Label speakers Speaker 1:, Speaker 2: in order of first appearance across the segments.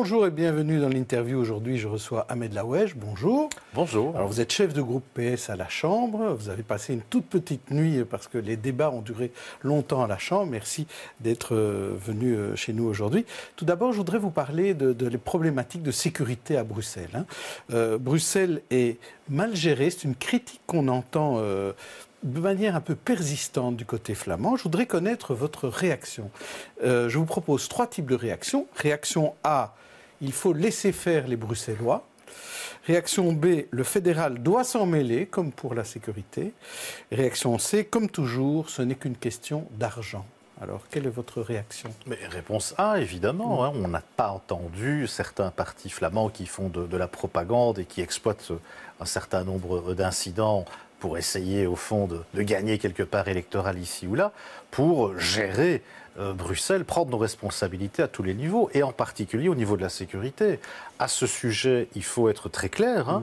Speaker 1: Bonjour et bienvenue dans l'interview. Aujourd'hui, je reçois Ahmed Laoueche. Bonjour.
Speaker 2: Bonjour.
Speaker 1: Alors, vous êtes chef de groupe PS à la Chambre. Vous avez passé une toute petite nuit parce que les débats ont duré longtemps à la Chambre. Merci d'être venu chez nous aujourd'hui. Tout d'abord, je voudrais vous parler de les problématiques de sécurité à Bruxelles. Bruxelles est mal gérée. C'est une critique qu'on entend de manière un peu persistante du côté flamand. Je voudrais connaître votre réaction. Je vous propose 3 types de réactions. Réaction A, il faut laisser faire les Bruxellois. Réaction B, le fédéral doit s'en mêler, comme pour la sécurité. Réaction C, comme toujours, ce n'est qu'une question d'argent. Alors, quelle est votre réaction?
Speaker 2: Mais réponse A, évidemment. On n'a pas entendu certains partis flamands qui font de la propagande et qui exploitent un certain nombre d'incidents pour essayer, au fond, de gagner quelque part électoral ici ou là, pour gérer Bruxelles, prendre nos responsabilités à tous les niveaux, et en particulier au niveau de la sécurité. À ce sujet, il faut être très clair.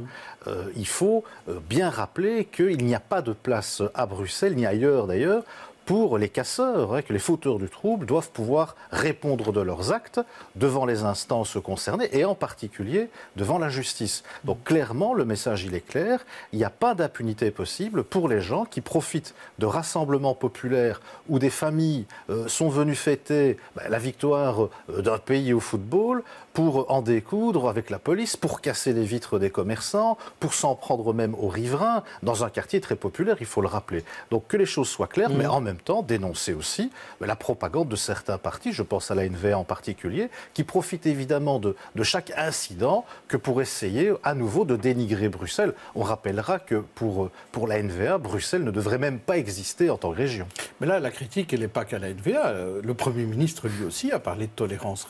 Speaker 2: Il faut bien rappeler qu'il n'y a pas de place à Bruxelles, ni ailleurs d'ailleurs, pour les casseurs, que les fauteurs du trouble doivent pouvoir répondre de leurs actes devant les instances concernées et en particulier devant la justice. Donc clairement, le message il est clair, il n'y a pas d'impunité possible pour les gens qui profitent de rassemblements populaires où des familles sont venues fêter la victoire d'un pays au football pour en découdre avec la police, pour casser les vitres des commerçants, pour s'en prendre même aux riverains, dans un quartier très populaire, il faut le rappeler. Donc que les choses soient claires, mais en même temps dénoncer aussi la propagande de certains partis, je pense à la NVA en particulier, qui profitent évidemment de chaque incident que pour essayer à nouveau de dénigrer Bruxelles. On rappellera que pour la NVA, Bruxelles ne devrait même pas exister en tant que région.
Speaker 1: Mais là, la critique, elle n'est pas qu'à la NVA. Le Premier ministre, lui aussi, a parlé de tolérance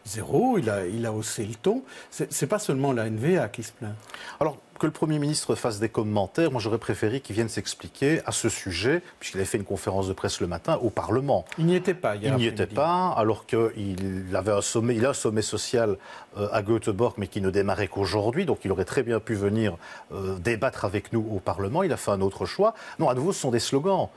Speaker 1: zéro, il a haussé le ton. C'est pas seulement la NVA qui se plaint.
Speaker 2: Alors, que le Premier ministre fasse des commentaires, moi j'aurais préféré qu'il vienne s'expliquer à ce sujet, puisqu'il avait fait une conférence de presse le matin au Parlement.
Speaker 1: Il n'y était pas hier.
Speaker 2: Il n'y était pas, alors qu'il avait un sommet, il a un sommet social à Göteborg, mais qui ne démarrait qu'aujourd'hui, donc il aurait très bien pu venir débattre avec nous au Parlement. Il a fait un autre choix. Non, à nouveau, ce sont des slogans.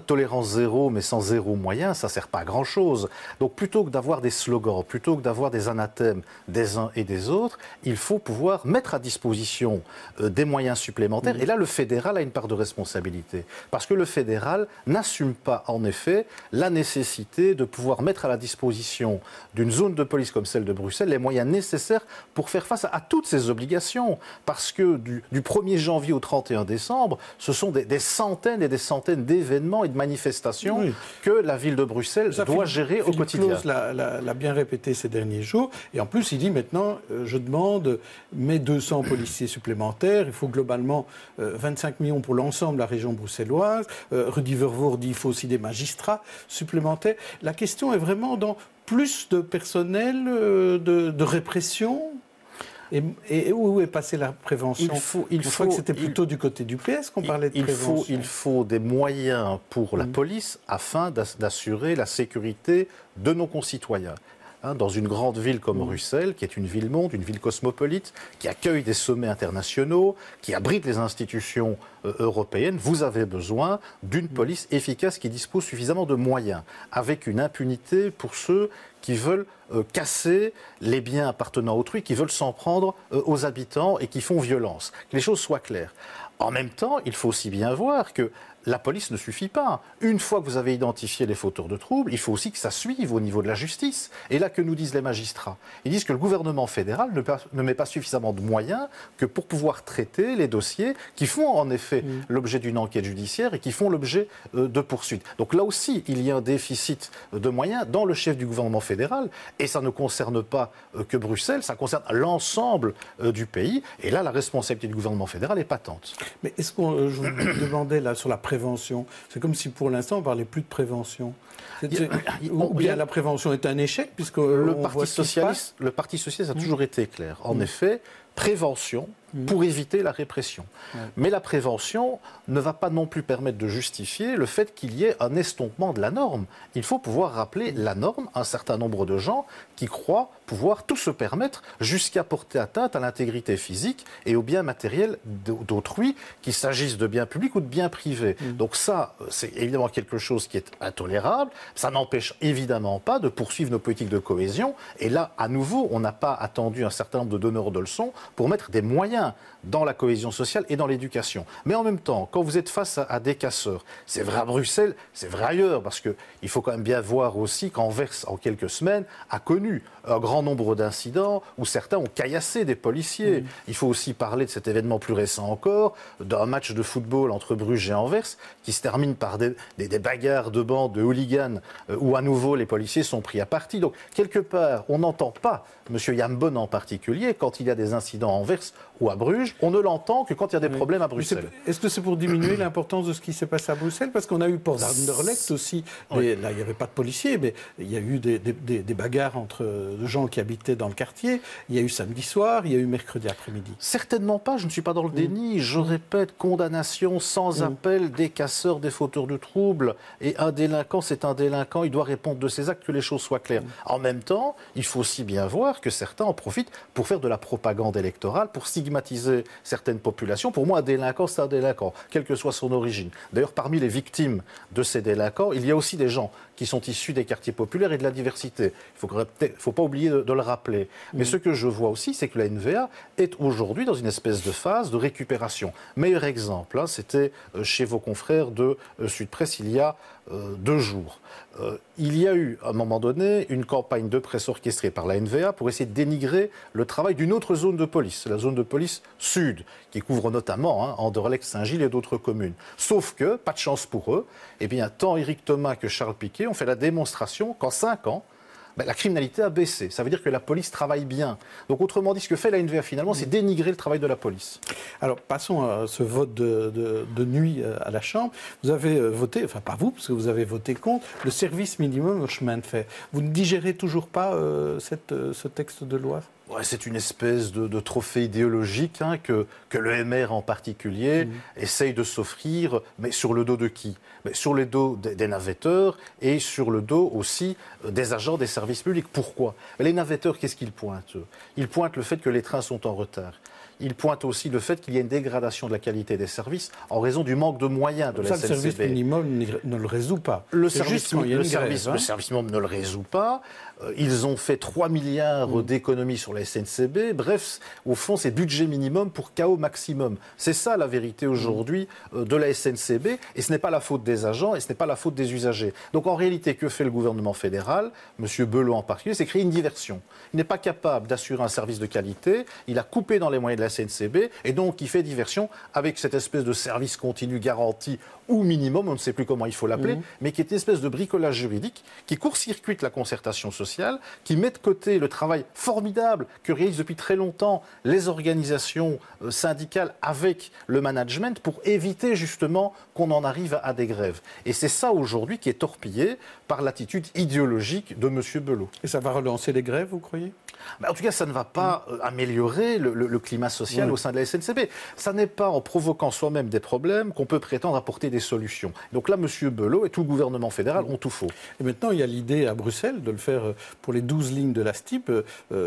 Speaker 2: Tolérance zéro, mais sans zéro moyen, ça ne sert pas à grand-chose. Donc plutôt que d'avoir des slogans, plutôt que d'avoir des anathèmes des uns et des autres, il faut pouvoir mettre à disposition des moyens supplémentaires. Et là, le fédéral a une part de responsabilité. Parce que le fédéral n'assume pas, en effet, la nécessité de pouvoir mettre à la disposition d'une zone de police comme celle de Bruxelles les moyens nécessaires pour faire face à toutes ces obligations. Parce que du 1er janvier au 31 décembre, ce sont des centaines et des centaines d'événements et de manifestations que la ville de Bruxelles doit gérer au quotidien.
Speaker 1: Claus l'a bien répété ces derniers jours. Et en plus, il dit maintenant, je demande mes 200 policiers supplémentaires. Il faut globalement 25 millions pour l'ensemble de la région bruxelloise. Rudy Vervoort dit qu'il faut aussi des magistrats supplémentaires. La question est vraiment dans plus de personnel, de répression. Et où est passée la prévention? Je crois que c'était plutôt du côté du PS qu'on parlait de prévention.
Speaker 2: Il faut des moyens pour la police afin d'assurer la sécurité de nos concitoyens. Dans une grande ville comme Bruxelles, qui est une ville-monde, une ville cosmopolite, qui accueille des sommets internationaux, qui abrite les institutions européennes, vous avez besoin d'une police efficace qui dispose suffisamment de moyens, avec une impunité pour ceux qui veulent casser les biens appartenant à autrui, qui veulent s'en prendre aux habitants et qui font violence. Que les choses soient claires. En même temps, il faut aussi bien voir que la police ne suffit pas. Une fois que vous avez identifié les fauteurs de troubles, il faut aussi que ça suive au niveau de la justice. Et là, que nous disent les magistrats? Ils disent que le gouvernement fédéral ne met pas suffisamment de moyens que pour pouvoir traiter les dossiers qui font en effet l'objet d'une enquête judiciaire et qui font l'objet de poursuites. Donc là aussi, il y a un déficit de moyens dans le chef du gouvernement fédéral. Et ça ne concerne pas que Bruxelles, ça concerne l'ensemble du pays. Et là, la responsabilité du gouvernement fédéral est patente.
Speaker 1: Mais est-ce qu'on, je vous demandais là sur la prévention, c'est comme si pour l'instant on ne parlait plus de prévention. Ou bien la prévention est un échec puisque
Speaker 2: le Parti socialiste a toujours été clair. En effet, prévention pour éviter la répression. Mais la prévention ne va pas non plus permettre de justifier le fait qu'il y ait un estompement de la norme. Il faut pouvoir rappeler la norme à un certain nombre de gens qui croient pouvoir tout se permettre jusqu'à porter atteinte à l'intégrité physique et au bien matériel d'autrui, qu'il s'agisse de biens publics ou de biens privés. Donc ça, c'est évidemment quelque chose qui est intolérable. Ça n'empêche évidemment pas de poursuivre nos politiques de cohésion. Et là, à nouveau, on n'a pas attendu un certain nombre de donneurs de leçons pour mettre des moyens dans la cohésion sociale et dans l'éducation. Mais en même temps, quand vous êtes face à des casseurs, c'est vrai à Bruxelles, c'est vrai ailleurs, parce qu'il faut quand même bien voir aussi qu'Anvers, en quelques semaines, a connu un grand nombre d'incidents où certains ont caillassé des policiers. Il faut aussi parler de cet événement plus récent encore, d'un match de football entre Bruges et Anvers, qui se termine par des bagarres de bandes, de hooligans, où à nouveau les policiers sont pris à partie. Donc, quelque part, on n'entend pas M. Jambon en particulier, quand il y a des incidents à Anvers ou à Bruges, on ne l'entend que quand il y a des problèmes à Bruxelles.
Speaker 1: Est-ce que c'est pour diminuer l'importance de ce qui s'est passé à Bruxelles? Parce qu'on a eu Port d'Anderlecht aussi, mais là il n'y avait pas de policiers, mais il y a eu des bagarres entre gens qui habitaient dans le quartier. Il y a eu samedi soir, il y a eu mercredi après-midi.
Speaker 2: Certainement pas, je ne suis pas dans le déni. Je répète, condamnation sans appel des casseurs, des fauteurs de troubles. Et un délinquant, c'est un délinquant, il doit répondre de ses actes, que les choses soient claires. En même temps, il faut aussi bien voir que certains en profitent pour faire de la propagande électorale, pour stigmatiser certaines populations. Pour moi, un délinquant, c'est un délinquant, quelle que soit son origine. D'ailleurs, parmi les victimes de ces délinquants, il y a aussi des gens qui sont issus des quartiers populaires et de la diversité. Il ne faut pas oublier de le rappeler. Mais ce que je vois aussi, c'est que la NVA est aujourd'hui dans une espèce de phase de récupération. Meilleur exemple, c'était chez vos confrères de Sud Presse il y a 2 jours. Il y a eu, à un moment donné, une campagne de presse orchestrée par la NVA pour essayer de dénigrer le travail d'une autre zone de police, la zone de police sud, qui couvre notamment Anderlecht, Saint-Gilles et d'autres communes. Sauf que, pas de chance pour eux, eh bien, tant Éric Thomas que Charles Piquet ont fait la démonstration qu'en 5 ans, la criminalité a baissé. Ça veut dire que la police travaille bien. Donc, autrement dit, ce que fait la NVA, finalement, c'est dénigrer le travail de la police.
Speaker 1: Alors, passons à ce vote de nuit à la Chambre. Vous avez voté, enfin pas vous, parce que vous avez voté contre, le service minimum au chemin de fer. Vous ne digérez toujours pas ce texte de loi ?
Speaker 2: Ouais, c'est une espèce de trophée idéologique que le MR en particulier essaye de s'offrir, mais sur le dos de qui? Sur le dos des navetteurs et sur le dos aussi des agents des services publics. Pourquoi? Les navetteurs, qu'est-ce qu'ils pointent? Ils pointent le fait que les trains sont en retard. Ils pointent aussi le fait qu'il y a une dégradation de la qualité des services en raison du manque de moyens de la SNCB.
Speaker 1: Le service minimum ne le résout pas.
Speaker 2: Le service minimum ne le résout pas. Ils ont fait 3 milliards d'économies sur la SNCB. Bref, au fond, c'est budget minimum pour chaos maximum. C'est ça la vérité aujourd'hui de la SNCB. Et ce n'est pas la faute des agents et ce n'est pas la faute des usagers. Donc en réalité, que fait le gouvernement fédéral, M. Belot en particulier, c'est créer une diversion. Il n'est pas capable d'assurer un service de qualité. Il a coupé dans les moyens de la SNCB et donc il fait diversion avec cette espèce de service continu garanti ou minimum, on ne sait plus comment il faut l'appeler, mais qui est une espèce de bricolage juridique qui court-circuite la concertation sociale, qui met de côté le travail formidable que réalisent depuis très longtemps les organisations syndicales avec le management pour éviter justement qu'on en arrive à des grèves. Et c'est ça aujourd'hui qui est torpillé par l'attitude idéologique de M. Belot.
Speaker 1: Et ça va relancer les grèves, vous croyez ?
Speaker 2: En tout cas, ça ne va pas améliorer le climat social au sein de la SNCB. Ça n'est pas en provoquant soi-même des problèmes qu'on peut prétendre apporter des solutions. Donc là, M. Belot et tout le gouvernement fédéral ont tout faux.
Speaker 1: Et maintenant, il y a l'idée à Bruxelles de le faire pour les 12 lignes de la STIP.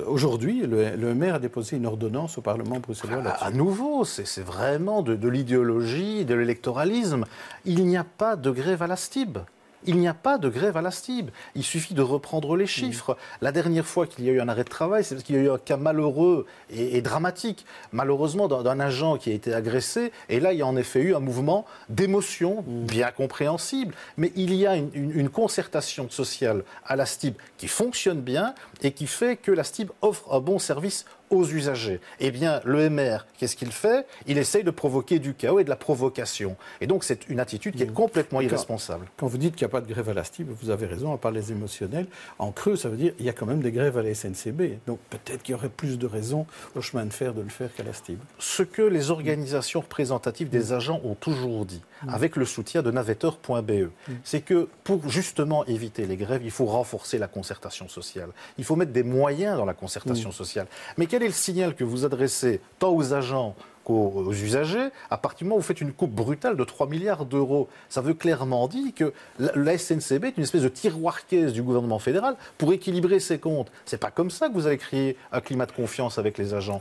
Speaker 1: Aujourd'hui, le maire a déposé une ordonnance au Parlement bruxellois là-dessus.
Speaker 2: À nouveau, c'est vraiment de l'idéologie, de l'électoralisme. Il n'y a pas de grève à la STIB. Il n'y a pas de grève à la STIB. Il suffit de reprendre les chiffres. La dernière fois qu'il y a eu un arrêt de travail, c'est parce qu'il y a eu un cas malheureux et dramatique, malheureusement, d'un agent qui a été agressé. Et là, il y a en effet eu un mouvement d'émotion bien compréhensible. Mais il y a une concertation sociale à la STIB qui fonctionne bien et qui fait que la STIB offre un bon service aux usagers. Eh bien, le MR, qu'est-ce qu'il fait? Il essaye de provoquer du chaos et de la provocation. Et donc, c'est une attitude qui est complètement irresponsable.
Speaker 1: Quand vous dites qu'il n'y a pas de grève à la STIB, vous avez raison, à part les émotionnels. En creux, ça veut dire qu'il y a quand même des grèves à la SNCB. Donc, peut-être qu'il y aurait plus de raisons au chemin de fer de le faire qu'à la STIB.
Speaker 2: Ce que les organisations représentatives des agents ont toujours dit, avec le soutien de navetteurs.be, c'est que pour justement éviter les grèves, il faut renforcer la concertation sociale. Il faut mettre des moyens dans la concertation sociale. Mais quel quel est le signal que vous adressez tant aux agents qu'aux usagers, à partir du moment où vous faites une coupe brutale de 3 milliards d'euros? Ça veut clairement dire que la SNCB est une espèce de tiroir-caisse du gouvernement fédéral pour équilibrer ses comptes. C'est pas comme ça que vous allez créer un climat de confiance avec les agents.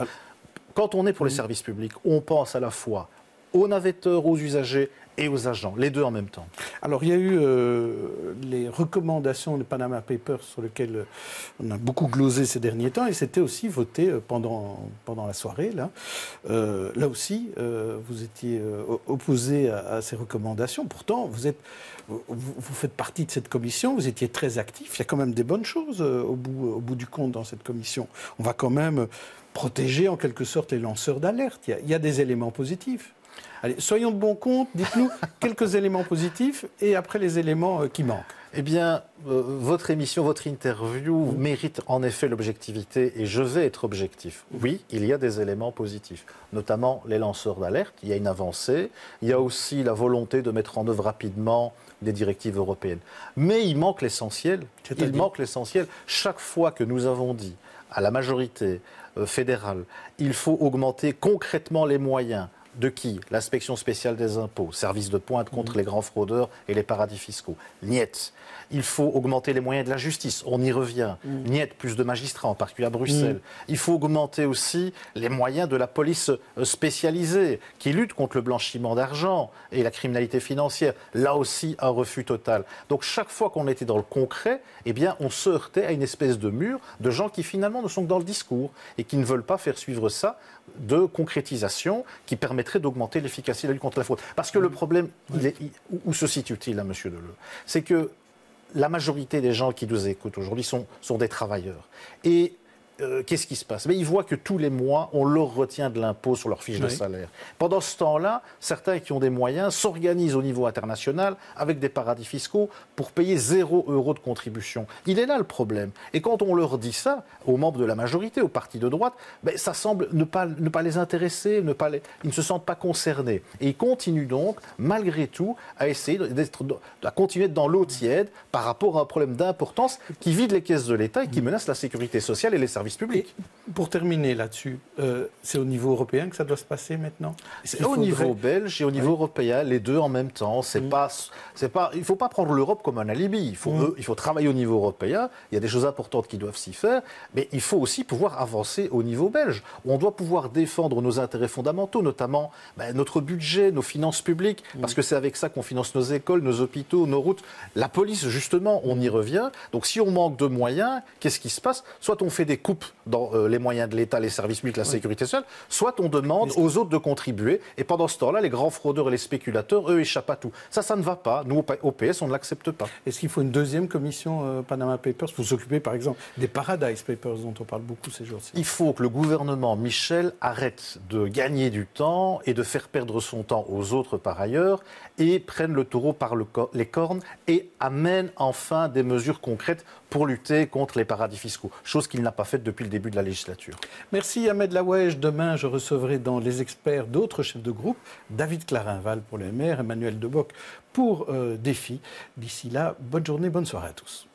Speaker 2: Quand on est pour les services publics, on pense à la fois aux navetteurs, aux usagers et aux agents, les deux en même temps.
Speaker 1: Alors, il y a eu les recommandations des Panama Papers sur lesquelles on a beaucoup glosé ces derniers temps, et c'était aussi voté pendant la soirée. Là aussi, vous étiez opposé à ces recommandations. Pourtant, vous faites partie de cette commission, vous étiez très actif. Il y a quand même des bonnes choses au bout du compte dans cette commission. On va quand même protéger en quelque sorte les lanceurs d'alerte. Il y a des éléments positifs. Allez, soyons de bon compte, dites-nous quelques éléments positifs et après les éléments qui manquent.
Speaker 2: Eh bien, votre émission, votre interview mérite en effet l'objectivité et je vais être objectif. Oui, il y a des éléments positifs, notamment les lanceurs d'alerte. Il y a une avancée. Il y a aussi la volonté de mettre en œuvre rapidement des directives européennes. Mais il manque l'essentiel. Il manque l'essentiel. Chaque fois que nous avons dit à la majorité fédérale, il faut augmenter concrètement les moyens. De qui? L'inspection spéciale des impôts, service de pointe contre les grands fraudeurs et les paradis fiscaux. Niet. Il faut augmenter les moyens de la justice, on y revient. Niet, plus de magistrats, en particulier à Bruxelles. Il faut augmenter aussi les moyens de la police spécialisée, qui lutte contre le blanchiment d'argent et la criminalité financière. Là aussi, un refus total. Donc chaque fois qu'on était dans le concret, eh bien, on se heurtait à une espèce de mur de gens qui finalement ne sont que dans le discours et qui ne veulent pas faire suivre ça de concrétisation qui permettrait d'augmenter l'efficacité de la lutte contre la fraude. Parce que le problème, où se situe-t-il, là, monsieur Deleu? C'est que la majorité des gens qui nous écoutent aujourd'hui sont des travailleurs. Et qu'est-ce qui se passe? Ils voient que tous les mois, on leur retient de l'impôt sur leur fiche de salaire. Pendant ce temps-là, certains qui ont des moyens s'organisent au niveau international avec des paradis fiscaux pour payer 0 € de contribution. Il est là le problème. Et quand on leur dit ça, aux membres de la majorité, aux partis de droite, ça semble ne pas les intéresser, ils ne se sentent pas concernés. Et ils continuent donc, malgré tout, à essayer à continuer dans l'eau tiède par rapport à un problème d'importance qui vide les caisses de l'État et qui menace la sécurité sociale et les services publics.
Speaker 1: Et pour terminer là-dessus, c'est au niveau européen que ça doit se passer maintenant?
Speaker 2: C'est au niveau belge et au niveau européen, les deux en même temps. Il ne faut pas prendre l'Europe comme un alibi. Il faut travailler au niveau européen. Il y a des choses importantes qui doivent s'y faire. Mais il faut aussi pouvoir avancer au niveau belge. On doit pouvoir défendre nos intérêts fondamentaux, notamment notre budget, nos finances publiques, parce que c'est avec ça qu'on finance nos écoles, nos hôpitaux, nos routes. La police, justement, on y revient. Donc si on manque de moyens, qu'est-ce qui se passe? Soit on fait des coupes dans les moyens de l'État, les services publics, la sécurité sociale, soit on demande aux autres de contribuer. Et pendant ce temps-là, les grands fraudeurs et les spéculateurs, eux, échappent à tout. Ça ne va pas. Nous, au PS, on ne l'accepte pas.
Speaker 1: Est-ce qu'il faut une deuxième commission Panama Papers pour s'occuper, par exemple, des Paradise Papers dont on parle beaucoup ces jours-ci?
Speaker 2: Il faut que le gouvernement Michel arrête de gagner du temps et de faire perdre son temps aux autres par ailleurs et prenne le taureau par les cornes et amène enfin des mesures concrètes pour lutter contre les paradis fiscaux, chose qu'il n'a pas faite depuis le début de la législature.
Speaker 1: Merci Ahmed Laouèche. Demain, je recevrai dans les experts d'autres chefs de groupe, David Clarinval pour le MR, Emmanuel Deboc pour Défi. D'ici là, bonne journée, bonne soirée à tous.